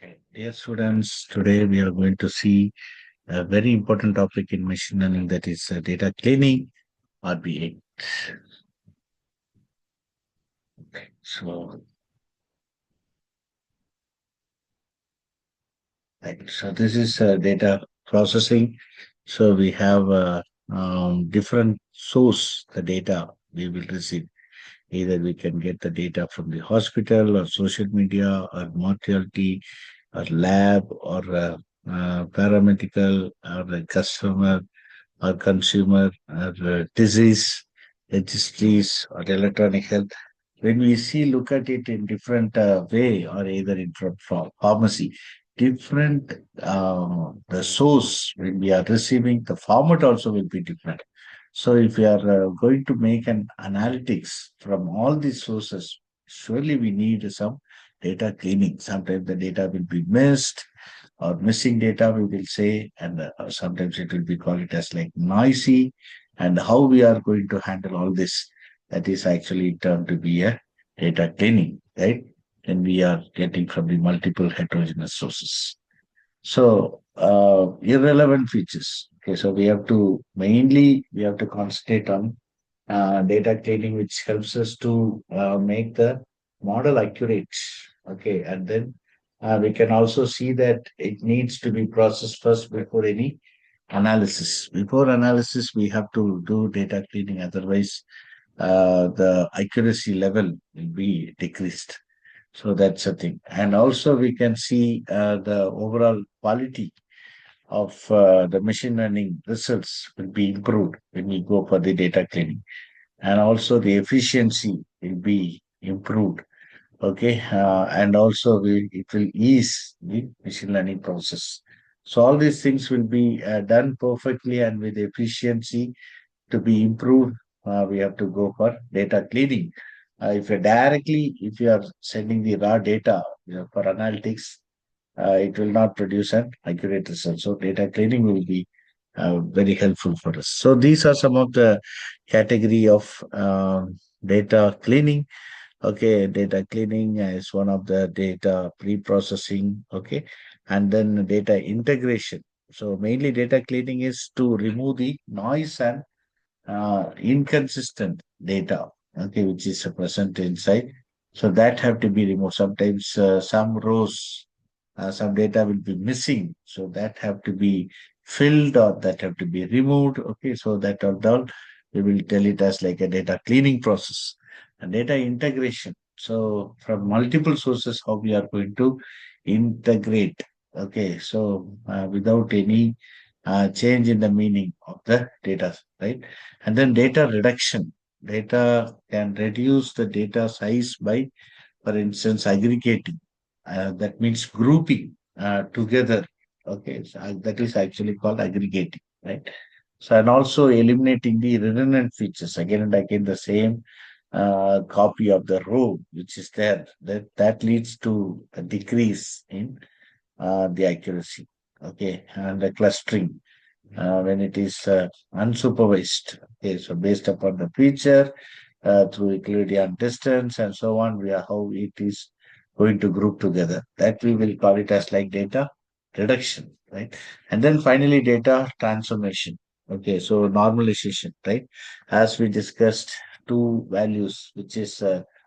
Okay, dear students, today we are going to see a very important topic in machine learning, that is data cleaning or BA. So, so this is data processing. So we have different source the data we will receive. Either we can get the data from the hospital or social media or mortality or lab or paramedical or a customer or consumer or disease registries or electronic health. When we see, look at it in different way, or either in pharmacy, different the source when we are receiving, the format also will be different. So if we are going to make an analytics from all these sources, surely we need some data cleaning. Sometimes the data will be missed or missing data, we will say, and sometimes it will be called it as like noisy. And how we are going to handle all this, that is actually termed to be a data cleaning, right? And we are getting from the multiple heterogeneous sources. So irrelevant features. Okay, so we have to concentrate on data cleaning, which helps us to make the model accurate. Okay, and then we can also see that it needs to be processed first before any analysis. Before analysis, we have to do data cleaning. Otherwise, the accuracy level will be decreased. So that's a thing. And also, we can see the overall quality of the machine learning results will be improved when we go for the data cleaning, and also the efficiency will be improved. Okay, and also it will ease the machine learning process. So all these things will be done perfectly and with efficiency to be improved. We have to go for data cleaning. If you are sending the raw data, for analytics, it will not produce an accurate result. So data cleaning will be very helpful for us. So these are some of the category of data cleaning. Okay, data cleaning is one of the data pre-processing. Okay, and then data integration. So mainly data cleaning is to remove the noise and inconsistent data. Okay, which is present inside. So that have to be removed. Sometimes some rows, some data will be missing. So that have to be filled or that have to be removed. Okay, so that all we will tell it as like a data cleaning process and data integration. So from multiple sources, how we are going to integrate. Okay, so without any change in the meaning of the data, right? And then data reduction. Data can reduce the data size by, for instance, aggregating. That means grouping together. Okay, so that is actually called aggregating, right? So, and also eliminating the redundant features. Again and again, the same copy of the row which is there. That leads to a decrease in the accuracy. Okay, and the clustering when it is unsupervised. Okay, so based upon the feature, through Euclidean distance and so on, we are how it is going to group together. That we will call it as like data reduction, right? And then finally, data transformation. Okay, so normalization, right? As we discussed, two values, which is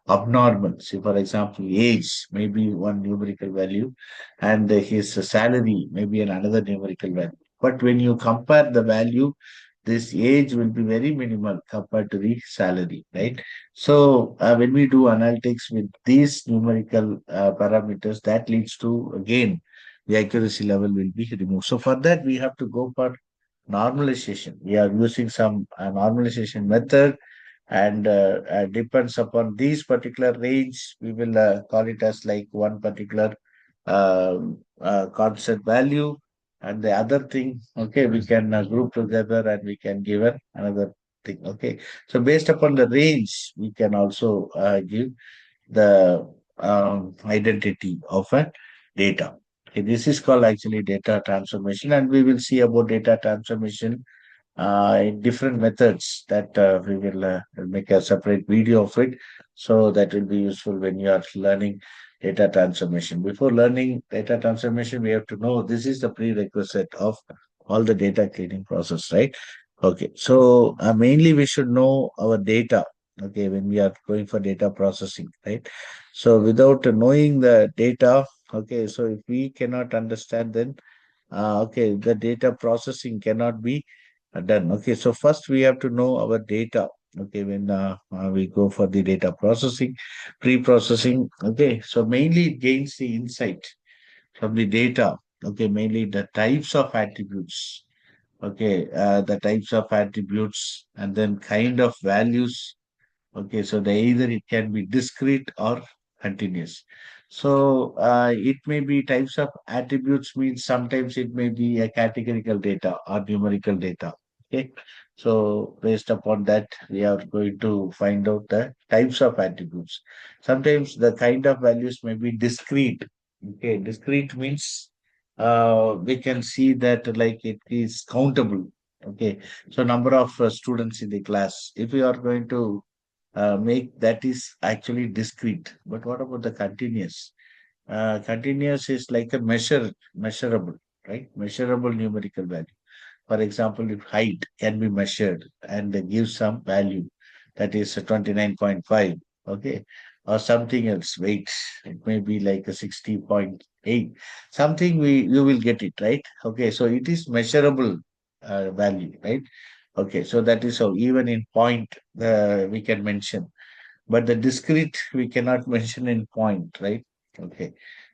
abnormal. See, for example, age may be one numerical value, and his salary may be another numerical value. But when you compare the value, this age will be very minimal compared to the salary, right? So when we do analytics with these numerical parameters, that leads to, again, the accuracy level will be removed. So for that, we have to go for normalization. We are using some normalization method, and depends upon these particular range, we will call it as like one particular constant value, and the other thing, okay, we can group together and we can give another thing. Okay, so based upon the range, we can also give the identity of a data. Okay, this is called actually data transformation, and we will see about data transformation in different methods that we will make a separate video of it. So that will be useful when you are learning data transformation. Before learning data transformation, we have to know this is the prerequisite of all the data cleaning process, right? Okay, so mainly we should know our data. Okay, when we are going for data processing, right? So without knowing the data, okay, so if we cannot understand, then okay, the data processing cannot be done. Okay, so first we have to know our data. Okay, when we go for the data processing, pre-processing. Okay, so mainly it gains the insight from the data. Okay, mainly the types of attributes. Okay, the types of attributes and then kind of values. Okay, so the either it can be discrete or continuous. So it may be types of attributes means sometimes it may be a categorical data or numerical data. Okay, so based upon that, we are going to find out the types of attributes. Sometimes the kind of values may be discrete. Okay, discrete means we can see that like it is countable. Okay, so number of students in the class. If we are going to make that is actually discrete. But what about the continuous? Continuous is like a measurable, right? Measurable numerical value. For example, if height can be measured and they give some value, that is a 29.5, okay, or something else, weight, it may be like a 60.8, something you will get it, right? Okay, so it is measurable value, right? Okay, so that is how even in point we can mention, but the discrete we cannot mention in point, right? Okay.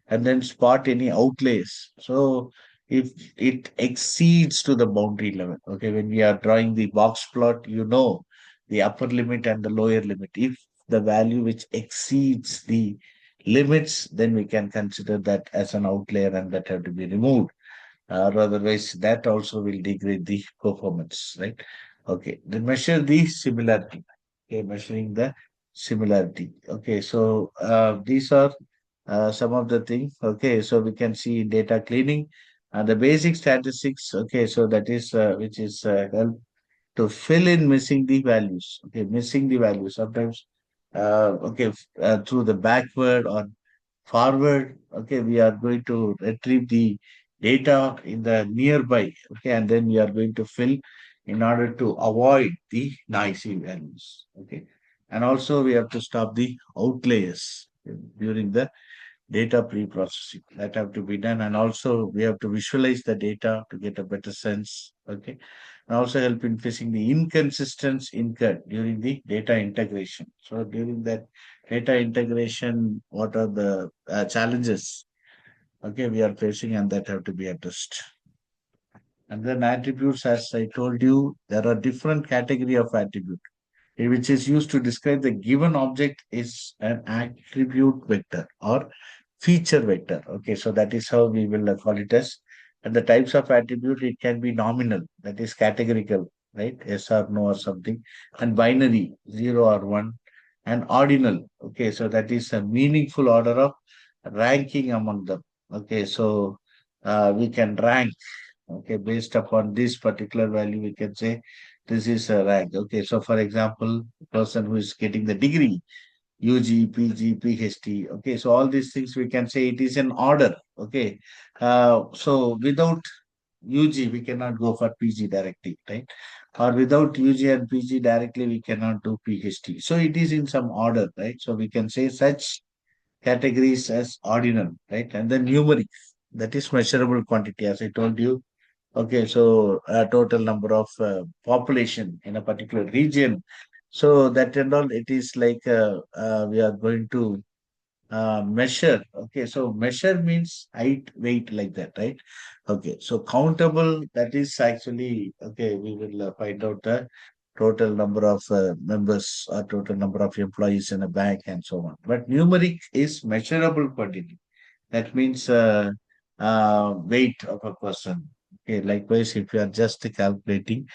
And then spot any outlays. So if it exceeds to the boundary level, okay, when we are drawing the box plot, you know the upper limit and the lower limit. If the value which exceeds the limits, then we can consider that as an outlier and that have to be removed. Or otherwise, that also will degrade the performance, right? Okay. Then measure the similarity. Okay, measuring the similarity. Okay, so these are some of the things. Okay, so we can see data cleaning and the basic statistics. Okay, so that is which is help to fill in missing the values. Okay, missing the values sometimes. Okay, through the backward or forward. Okay, we are going to retrieve the data in the nearby. Okay, and then we are going to fill in order to avoid the noisy values. Okay, and also we have to stop the outliers during the data pre-processing that have to be done, and also we have to visualize the data to get a better sense. Okay, and also help in facing the inconsistencies incurred during the data integration. So during that data integration, what are the challenges, okay, we are facing and that have to be addressed. And then attributes, as I told you, there are different category of attribute which is used to describe the given object is an attribute vector or feature vector. Okay, so that is how we will call it as. And the types of attribute, it can be nominal, that is categorical, right? Yes or no or something. And binary, 0 or 1. And ordinal, okay, so that is a meaningful order of ranking among them. Okay, so we can rank, okay, based upon this particular value, we can say this is a rank. Okay, so for example, person who is getting the degree, UG, PG, PhD. Okay, so all these things we can say it is an order. Okay, so without UG we cannot go for PG directly, right? Or without UG and PG directly we cannot do PhD. So it is in some order, right? So we can say such categories as ordinal, right? And then numeric, that is measurable quantity, as I told you. Okay, so total number of population in a particular region. So that and all, it is like we are going to measure. Okay, so measure means height, weight, like that, right? Okay, so countable, that is actually, okay, we will find out the total number of members or total number of employees in a bank and so on. But numeric is measurable quantity. That means weight of a person. Okay, likewise, if you are just calculating,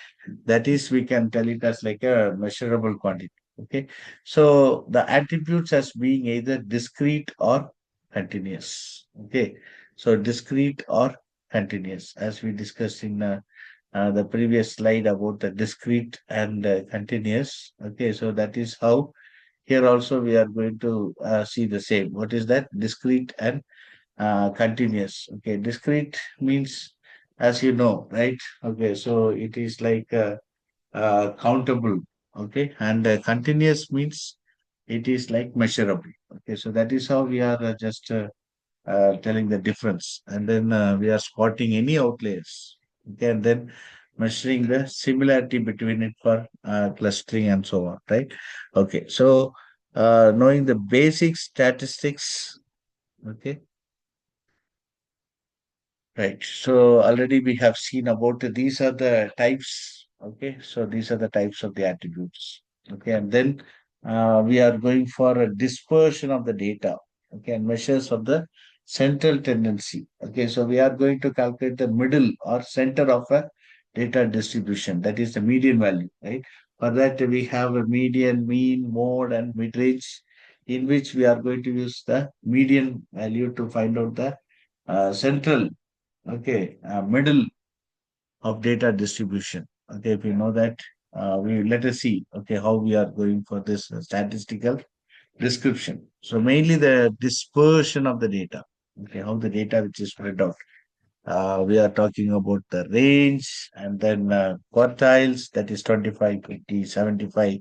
that is, we can tell it as like a measurable quantity. Okay, so the attributes as being either discrete or continuous. Okay, so discrete or continuous, as we discussed in the previous slide about the discrete and continuous. Okay, so that is how Here also we are going to see the same. What is that? Discrete and continuous. Okay, discrete means, as you know, right? Okay, so it is like countable. Okay, and continuous means it is like measurable. Okay, so that is how we are just telling the difference, and then we are spotting any outliers. Okay, and then measuring the similarity between it for clustering and so on, right? Okay, so knowing the basic statistics. Okay, right. So already we have seen about these are the types. Okay, so these are the types of the attributes. Okay, and then we are going for a dispersion of the data. Okay, and measures of the central tendency. Okay, so we are going to calculate the middle or center of a data distribution. That is the median value, right? For that we have a median, mean, mode, and mid-range, in which we are going to use the median value to find out the central, okay, middle of data distribution. Okay, if you know that, we let us see, okay, how we are going for this statistical description. So mainly the dispersion of the data, okay, how the data which is spread out. We are talking about the range and then quartiles, that is 25, 50, 75.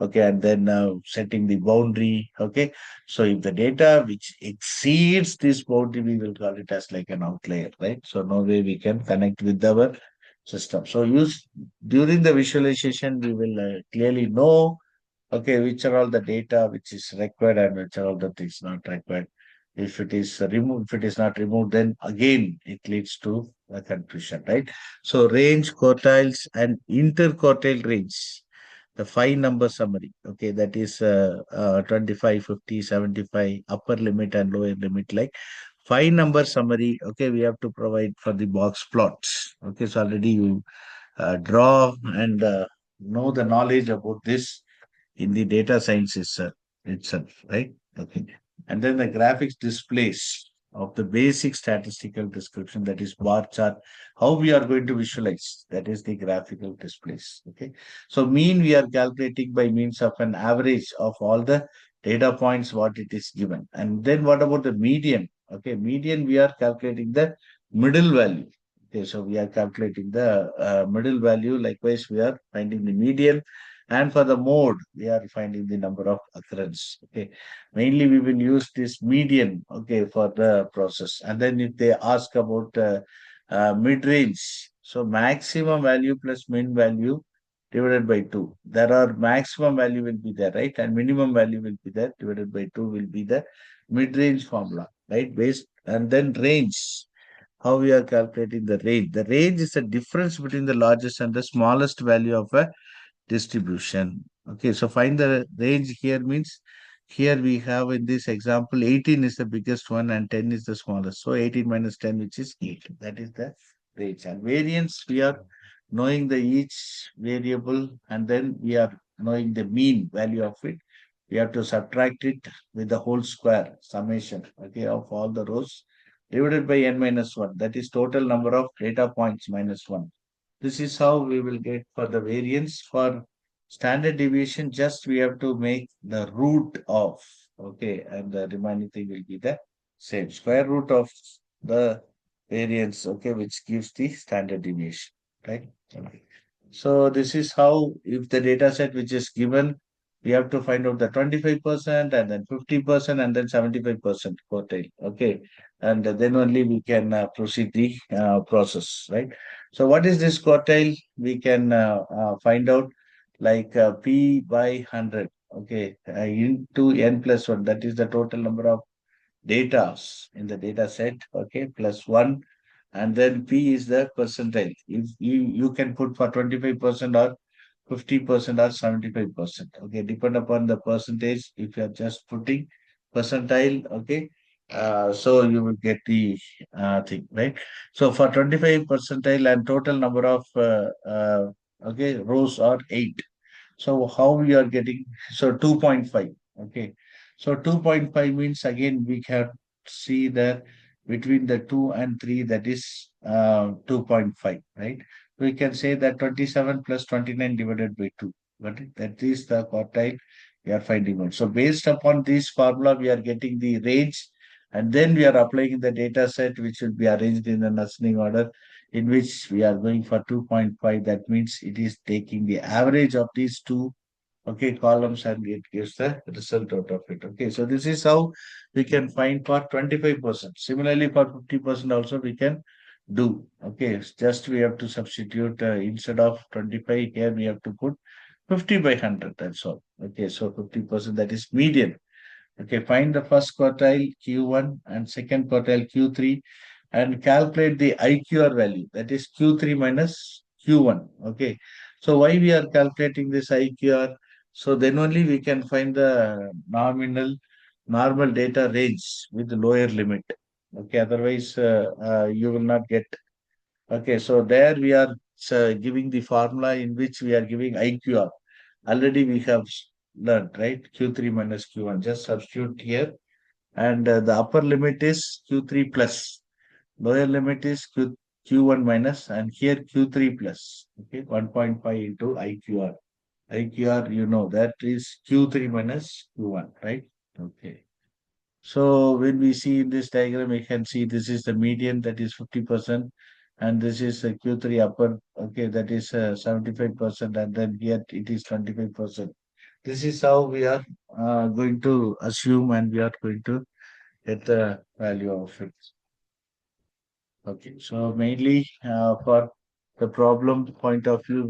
Okay, and then setting the boundary. Okay, so if the data which exceeds this boundary, we will call it as like an outlier, right? So no way we can connect with our system. So use during the visualization, we will clearly know, okay, which are all the data which is required and which are all the things not required. If it is removed, if it is not removed, then again it leads to a confusion, right? So range, quartiles, and interquartile range, the five number summary. Okay, that is 25, 50, 75, upper limit and lower limit, like five number summary. Okay, we have to provide for the box plots. Okay, so already you draw and know the knowledge about this in the data science itself, right? Okay. And then the graphics displays of the basic statistical description, that is bar chart, how we are going to visualize, that is the graphical displays. Okay. So mean we are calculating by means of an average of all the data points what it is given. And then what about the median? Okay, median we are calculating the middle value. Okay, so we are calculating the middle value. Likewise, we are finding the median, and for the mode, we are finding the number of occurrence. Okay. Mainly we will use this median, okay, for the process. And then if they ask about mid-range, so maximum value plus min value divided by 2. There are maximum value will be there, right? And minimum value will be there, divided by 2 will be the mid-range formula, right? Based, and then range, how we are calculating the range. The range is the difference between the largest and the smallest value of a distribution. Okay, so find the range here means, here we have in this example 18 is the biggest one and 10 is the smallest. So 18 minus 10, which is 8. That is the range. And variance, we are knowing the each variable, and then we are knowing the mean value of it. We have to subtract it with the whole square summation, okay, of all the rows divided by n minus 1. That is total number of data points minus 1. This is how we will get for the variance. For standard deviation, just we have to make the root of, okay, and the remaining thing will be the same. Square root of the variance, okay, which gives the standard deviation, right? Okay. So this is how, if the data set which is given, we have to find out the 25% and then 50% and then 75% quartile. Okay. And then only we can proceed the process, right? So what is this quartile? We can find out like P by 100, okay, into n plus 1. That is the total number of data in the data set, okay, plus 1. And then P is the percentile. If you can put for 25% or 50% or 75%. Okay, depend upon the percentage. If you are just putting percentile, okay, so you will get the thing, right? So for 25 percentile and total number of okay, rows are 8. So how we are getting, so 2.5. Okay. So 2.5 means, again we can see that between the 2 and 3, that is 2.5, right? We can say that 27 plus 29 divided by 2. But that is the quartile we are finding out. So based upon this formula, we are getting the range, and then we are applying the data set, which will be arranged in an ascending order, in which we are going for 2.5. That means it is taking the average of these two, okay, columns, and it gives the result out of it. Okay, so this is how we can find for 25%. Similarly, for 50% also we can do. Okay, it's just we have to substitute, instead of 25 here, we have to put 50 by 100. That's all. Okay, so 50%, that is median. Okay, find the first quartile Q1 and second quartile Q3 and calculate the IQR value, that is Q3 minus Q1. Okay, so why we are calculating this IQR? So then only we can find the normal data range with the lower limit. Okay, otherwise you will not get. Okay, so there we are giving the formula in which we are giving IQR. Already we have learned, right? Q3 minus Q1. Just substitute here. And the upper limit is Q3 plus. Lower limit is Q1 minus, and here Q3 plus. Okay, 1.5 into IQR. IQR, you know, that is Q3 minus Q1, right? Okay. So when we see in this diagram, we can see this is the median, that is 50%, and this is a Q3 upper, okay, that is 75%, and then here it is 25%. This is how we are going to assume, and we are going to get the value of it. Okay, so mainly for the problem point of view,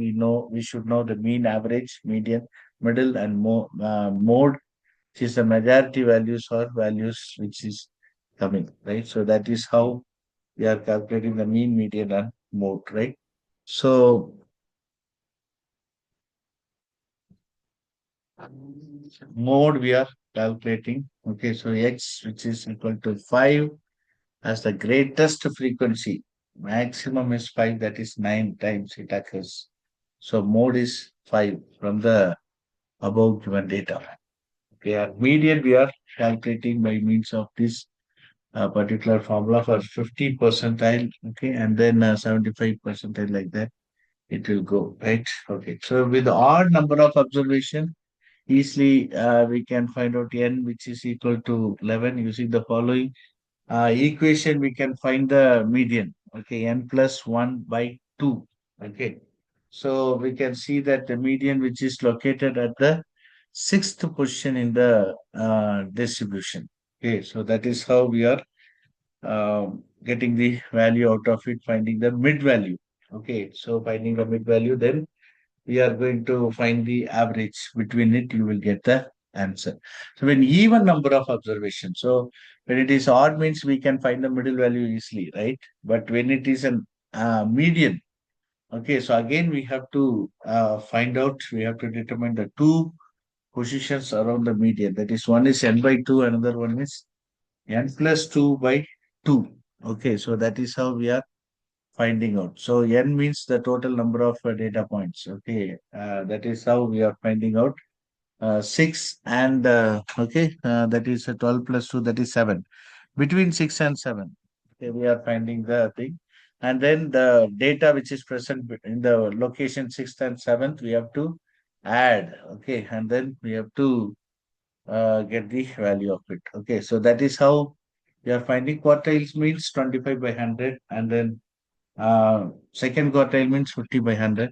we should know the mean, average, median, middle, and mode, which is the majority values or values which is coming, right? So that is how we are calculating the mean, median, and mode, right? So mode we are calculating, okay, so x, which is equal to 5 as the greatest frequency. Maximum is 5, that is 9 times it occurs. So mode is 5 from the above given data. Okay, and median we are calculating by means of this particular formula for 50 percentile, okay, and then 75 percentile, like that it will go, right? Okay, so with odd number of observation, easily we can find out n, which is equal to 11 using the following equation. We can find the median, okay, n plus 1 by 2. Okay, so we can see that the median, which is located at the sixth position in the distribution. Okay, so that is how we are getting the value out of it, finding the mid value. Okay, so finding the mid value, then we are going to find the average between it, you will get the answer. So when even number of observations, so when it is odd means we can find the middle value easily, right? But when it is an median, okay, so again we have to find out, we have to determine the two positions around the median. That is, one is n by 2, another one is n plus 2 by 2. Okay, so that is how we are finding out. So n means the total number of data points. Okay, that is how we are finding out 6 and okay, that is 12 plus 2, that is 7. Between 6 and 7, okay, we are finding the thing. And then the data which is present in the location 6th and 7th, we have to add. Okay, and then we have to get the value of it. Okay, so that is how we are finding. Quartiles means 25 by 100, and then second quartile means 50 by 100,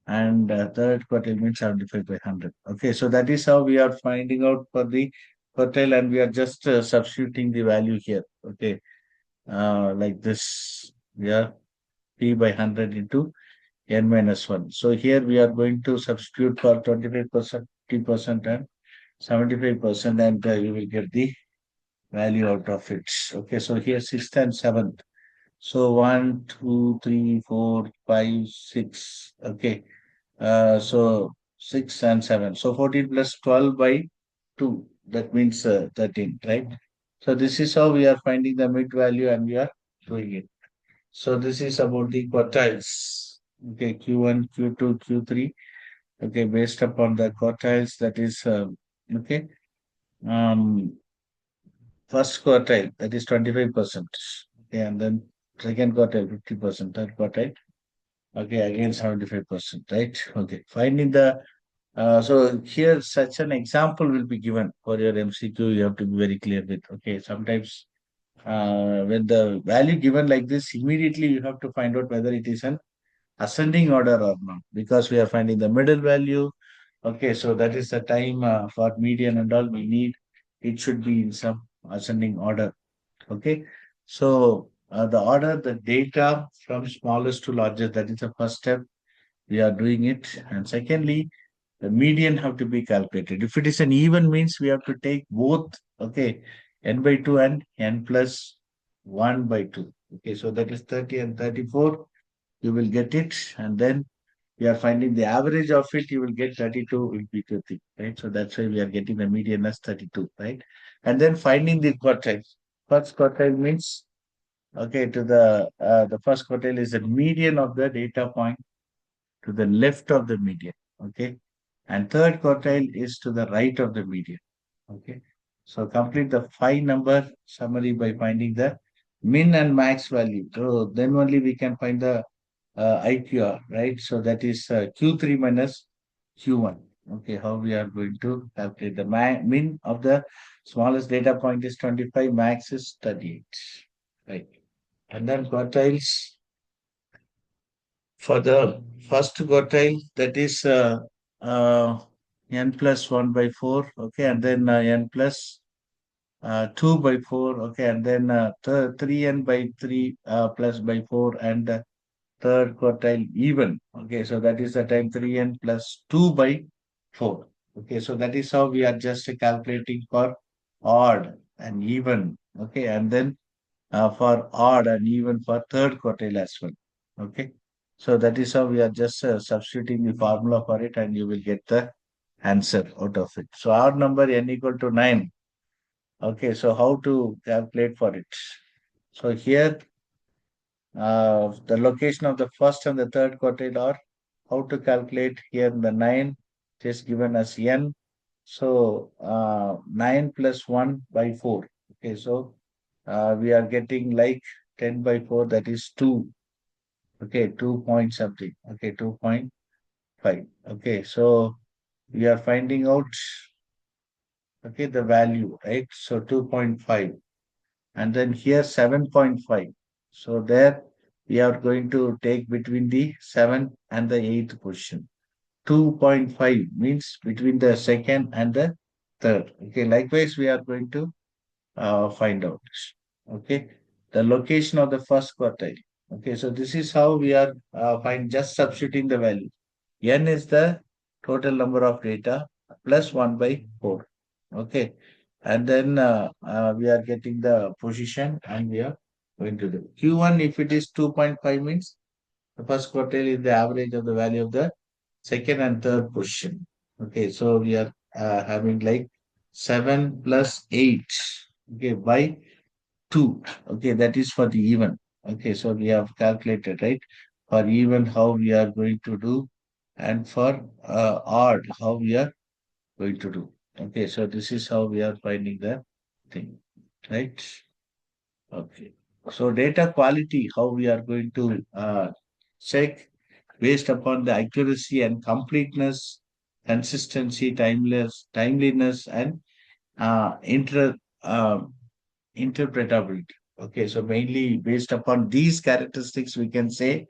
and third quartile means 75 by 100. Okay, so that is how we are finding out for the quartile, and we are just substituting the value here. Okay, like this, we are p by 100 into n minus 1. So here we are going to substitute for 25%, 50%, and 75%, and you will get the value out of it. Okay, so here 6th and 7th. So 1, 2, 3, 4, 5, 6. Okay. So 6 and 7. So 14 plus 12 by 2. That means 13, right? So this is how we are finding the mid value, and we are doing it. So this is about the quartiles. Okay, Q1, Q2, Q3. Okay, based upon the quartiles, that is okay. Um, First quartile, that is 25%. Okay, and then second quartile, 50%, third quartile, okay, again 75%, right? Okay, finding the So here such an example will be given for your MCQ. You have to be very clear with. Okay, sometimes when the value given like this, immediately you have to find out whether it is an ascending order or not, because we are finding the middle value. Okay, so that is the time for median and all we need. It should be in some ascending order. Okay, so the order, the data from smallest to largest, that is the first step. We are doing it. And secondly, the median have to be calculated. If it is an even means, we have to take both, okay, n by 2 and n plus 1 by 2. Okay, so that is 30 and 34. You will get it. And then we are finding the average of it, you will get 32 will be the thing, right? So that's why we are getting the median as 32, right? And then finding the quartile. First quartile means, okay, to the first quartile is the median of the data point to the left of the median, okay? And third quartile is to the right of the median, okay? So complete the five number summary by finding the min and max value. So then only we can find the IQR, right? So that is Q3 minus Q1. Okay, how we are going to calculate the min of the smallest data point is 25, max is 38, right? And then quartiles for the first quartile, that is uh, n plus 1 by 4, okay, and then n plus 2 by 4, okay, and then 3n by 3 plus by 4, and third quartile even. Okay, so that is the time 3n plus 2 by 4. Okay, so that is how we are just calculating for odd and even. Okay, and then for odd and even for third quartile as well. Okay, so that is how we are just substituting the formula for it, and you will get the answer out of it. So odd number n equal to 9. Okay, so how to calculate for it? So here the location of the first and the third quartile are how to calculate here in the 9 just given as n. So 9 plus 1 by 4. Okay, so we are getting like 10 by 4, that is 2. Okay, 2 point something. Okay, 2.5. Okay, so we are finding out, okay, the value, right? So 2.5. And then here 7.5. So there we are going to take between the 7th and the 8th position. 2.5 means between the second and the third. Okay, likewise we are going to find out. Okay, the location of the first quartile. Okay, so this is how we are find just substituting the value. N is the total number of data plus 1 by 4. Okay, and then we are getting the position and we are going to do Q1. If it is 2.5 means the first quartile is the average of the value of the second and third position. Okay, so we are having like 7 plus 8, okay, by 2. Okay, that is for the even. Okay, so we have calculated, right? For even, how we are going to do, and for odd, how we are going to do. Okay, so this is how we are finding the thing, right? Okay. So data quality, how we are going to check based upon the accuracy and completeness, consistency, timeliness, and uh, inter, uh, interpretability. Okay, so mainly based upon these characteristics, we can say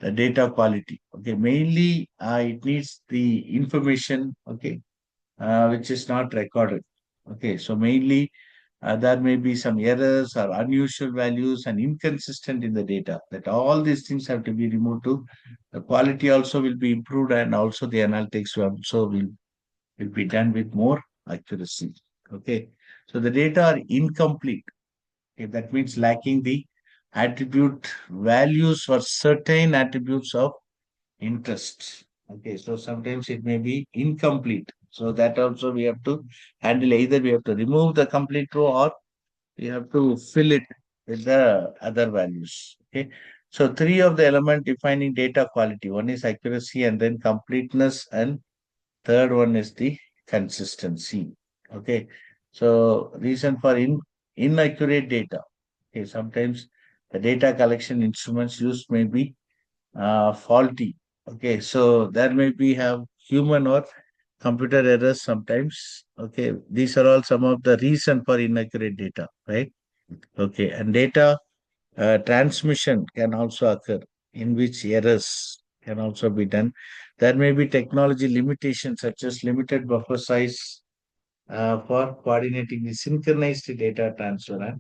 the data quality. Okay, mainly it needs the information, okay, which is not recorded. Okay, so mainly there may be some errors or unusual values and inconsistent in the data. That all these things have to be removed to the quality also will be improved, and also the analytics also will be done with more accuracy. Okay, so the data are incomplete. Okay, that means lacking the attribute values for certain attributes of interest. Okay, so sometimes it may be incomplete. So that also we have to handle. Either we have to remove the complete row or we have to fill it with the other values. Okay, so three of the element defining data quality. One is accuracy, and then completeness, and third one is the consistency. Okay, so reason for inaccurate data. Okay, sometimes the data collection instruments used may be faulty. Okay, so there may be have human or computer errors sometimes. Okay, these are all some of the reason for inaccurate data, right? Okay, and data transmission can also occur in which errors can also be done. There may be technology limitations such as limited buffer size for coordinating the synchronized data transfer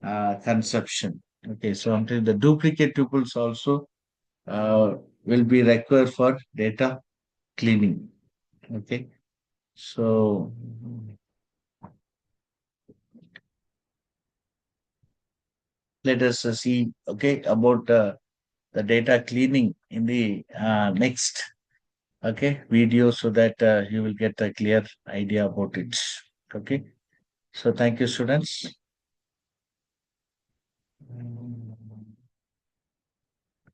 and consumption. Okay, so until the duplicate tuples also will be required for data cleaning. Okay, so let us see, okay, about the data cleaning in the next, okay, video so that you will get a clear idea about it. Okay, so thank you, students.